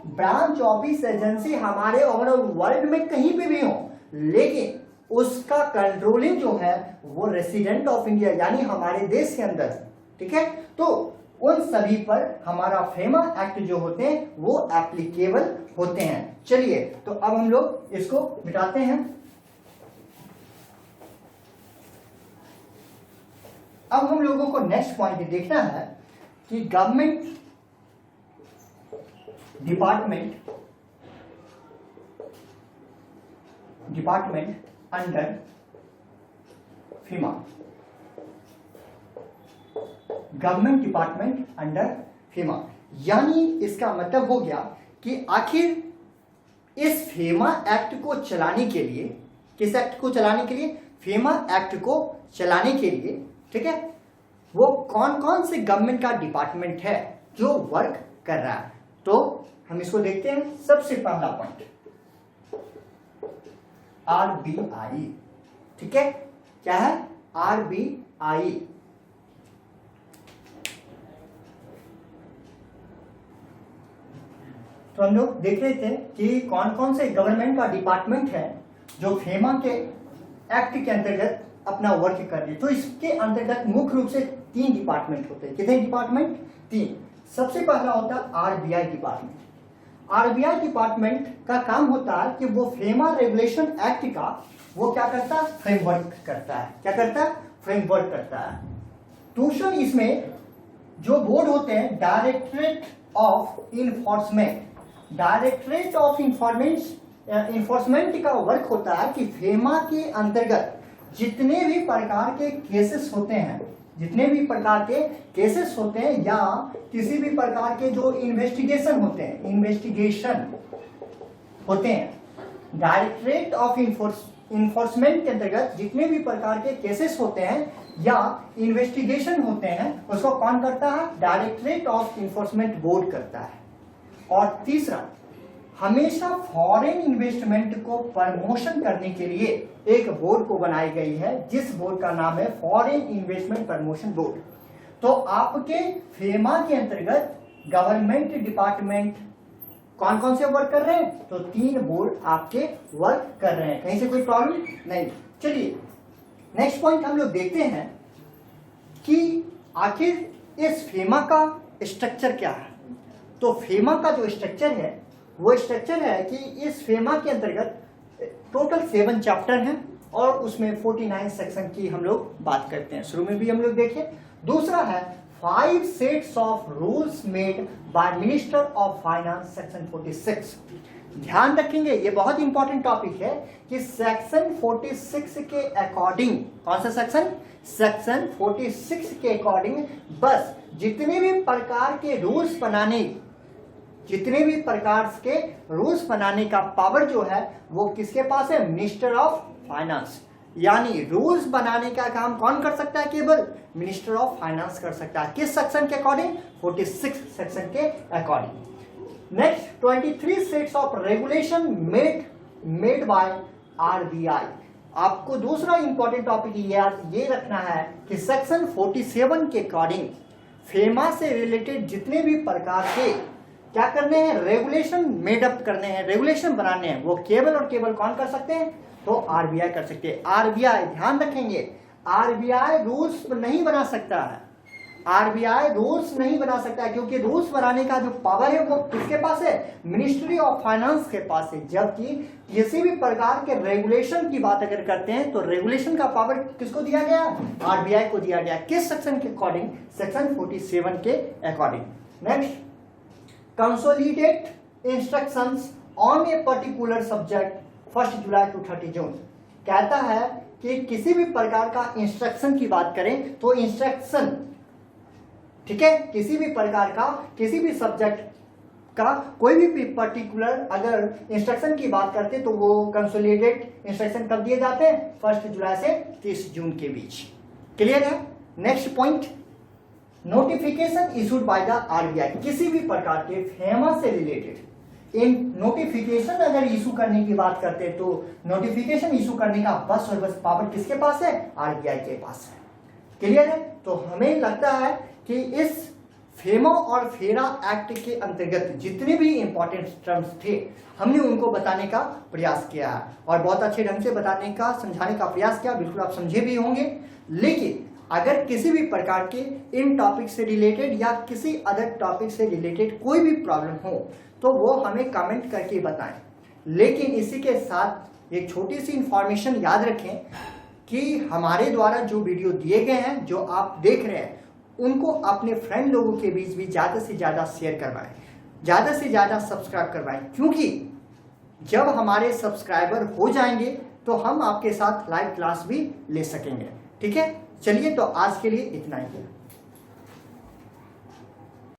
ब्रांच, ऑफिस, एजेंसी हमारे ओवरऑल वर्ल्ड में कहीं पे भी हो, लेकिन उसका कंट्रोलिंग जो है वो रेसिडेंट ऑफ इंडिया यानी हमारे देश के अंदर, ठीक है। तो उन सभी पर हमारा फेमा एक्ट जो होते हैं वो एप्लीकेबल होते हैं। चलिए तो अब हम लोग इसको मिटाते हैं। अब हम लोगों को नेक्स्ट पॉइंट देखना है कि government department under FEMA, government department under FEMA, यानी इसका मतलब हो गया कि आखिर इस फेमा एक्ट को चलाने के लिए, किस एक्ट को चलाने के लिए, फेमा एक्ट को चलाने के लिए, ठीक है, वो कौन कौन से गवर्नमेंट का डिपार्टमेंट है जो वर्क कर रहा है। तो हम इसको देखते हैं। सबसे पहला पॉइंट RBI, ठीक है, क्या है RBI। तो हम लोग देख रहे थे कि कौन कौन से गवर्नमेंट का डिपार्टमेंट है जो फेमा के एक्ट के अंतर्गत अपना वर्क कर रही है। तो इसके अंतर्गत मुख्य रूप से 3 डिपार्टमेंट होते हैं। कितने डिपार्टमेंट? 3। सबसे पहला होता है RBI डिपार्टमेंट। RBI डिपार्टमेंट का काम होता है कि वो फेमा रेगुलेशन एक्ट का वो क्या करता है, फ्रेमवर्क करता है। क्या करता है? फ्रेमवर्क करता है। दूसरा इसमें जो बोर्ड होते हैं directorate of enforcement, directorate of enforcement का वर्क होता है कि फेमा के अंतर्गत जितने भी प्रकार के केसेस होते हैं, जितने भी प्रकार के केसेस होते हैं या किसी भी प्रकार के जो इन्वेस्टिगेशन होते हैं, डायरेक्टरेट ऑफ इन्फोर्समेंट के अंतर्गत जितने भी प्रकार के केसेस होते हैं या इन्वेस्टिगेशन होते हैं उसको कौन करता है? डायरेक्टरेट ऑफ इन्फोर्समेंट बोर्ड करता है। और तीसरा, हमेशा फॉरेन इन्वेस्टमेंट को प्रमोशन करने के लिए एक बोर्ड को बनाई गई है जिस बोर्ड का नाम है फॉरेन इन्वेस्टमेंट प्रमोशन बोर्ड। तो आपके फेमा के अंतर्गत गवर्नमेंट डिपार्टमेंट कौन कौन से वर्क कर रहे हैं? तो 3 बोर्ड आपके वर्क कर रहे हैं, कहीं से कोई प्रॉब्लम नहीं। चलिए नेक्स्ट पॉइंट हम लोग देखते हैं कि आखिर इस फेमा का स्ट्रक्चर क्या है। तो फेमा का जो स्ट्रक्चर है वो स्ट्रक्चर है कि इस फेमा के अंतर्गत टोटल 7 चैप्टर हैं और उसमें 49 सेक्शन की हम लोग बात करते हैं। शुरू में भी हम लोग देखें। दूसरा है 5 sets of rules made by minister of finance, section 46। ध्यान रखेंगे, ये बहुत इंपॉर्टेंट टॉपिक है कि सेक्शन 46 के अकॉर्डिंग, कौन सा सेक्शन? सेक्शन 46 के अकॉर्डिंग बस जितने भी प्रकार के रूल्स बनाने, जितने भी प्रकार के रूल्स बनाने का पावर जो है वो किसके पास है? Minister of finance. यानी रूल्स बनाने का काम कौन कर सकता है? केवल मिनिस्टर ऑफ फाइनेंस कर सकता है। किस सेक्शन के अकॉर्डिंग? 46 सेक्शन के according. Next 23 sets of regulation made by RBI। आपको दूसरा इंपॉर्टेंट टॉपिक ये रखना है कि सेक्शन 47 के अकॉर्डिंग फेमा से रिलेटेड जितने भी प्रकार के क्या करने हैं? रेगुलेशन मेडअप करने हैं, रेगुलेशन बनाने हैं, वो केवल और केवल कौन कर सकते हैं? तो RBI कर सकते हैं। RBI, ध्यान रखेंगे, RBI रूल्स नहीं बना सकता है। RBI रूल्स नहीं बना सकता है क्योंकि रूल्स बनाने का जो पावर है वो किसके पास है? मिनिस्ट्री ऑफ फाइनेंस के पास है। जबकि किसी भी प्रकार के रेगुलेशन की बात अगर करते हैं तो रेगुलेशन का पावर किसको दिया गया? RBI को दिया गया। किस सेक्शन के अकॉर्डिंग? सेक्शन 47 के according. Next, consolidate instructions on a particular subject 1 जुलाई टू 30 जून। कहता है कि किसी भी प्रकार का इंस्ट्रक्शन की बात करें तो इंस्ट्रक्शन, ठीक है, किसी भी प्रकार का किसी भी सब्जेक्ट का कोई भी पर्टिकुलर अगर इंस्ट्रक्शन की बात करते तो वो कंसोलिडेट इंस्ट्रक्शन कब दिए जाते हैं? 1 जुलाई से 30 जून के बीच। क्लियर है? Next point, notification issued by the RBI। किसी भी प्रकार के फेमा से रिलेटेड इन नोटिफिकेशन अगर इशू करने की बात करते हैं तो नोटिफिकेशन इशू करने का बस और बस पावर किसके पास है? RBI के पास है। क्लियर है? तो हमें लगता है कि इस फेमा और फेरा एक्ट के अंतर्गत जितने भी इंपॉर्टेंट टर्म्स थे हमने उनको बताने का प्रयास किया और बहुत अच्छे ढंग से बताने का, समझाने का प्रयास किया। बिल्कुल आप समझे भी होंगे। लेकिन अगर किसी भी प्रकार के इन टॉपिक से रिलेटेड या किसी अदर टॉपिक से रिलेटेड कोई भी प्रॉब्लम हो तो वो हमें कमेंट करके बताएं। लेकिन इसी के साथ एक छोटी सी इंफॉर्मेशन याद रखें कि हमारे द्वारा जो वीडियो दिए गए हैं, जो आप देख रहे हैं, उनको अपने फ्रेंड लोगों के बीच भी ज़्यादा से ज़्यादा शेयर करवाएं, ज़्यादा से ज़्यादा सब्सक्राइब करवाएं, क्योंकि जब हमारे सब्सक्राइबर हो जाएंगे तो हम आपके साथ लाइव क्लास भी ले सकेंगे। ठीक है, चलिए तो आज के लिए इतना ही है।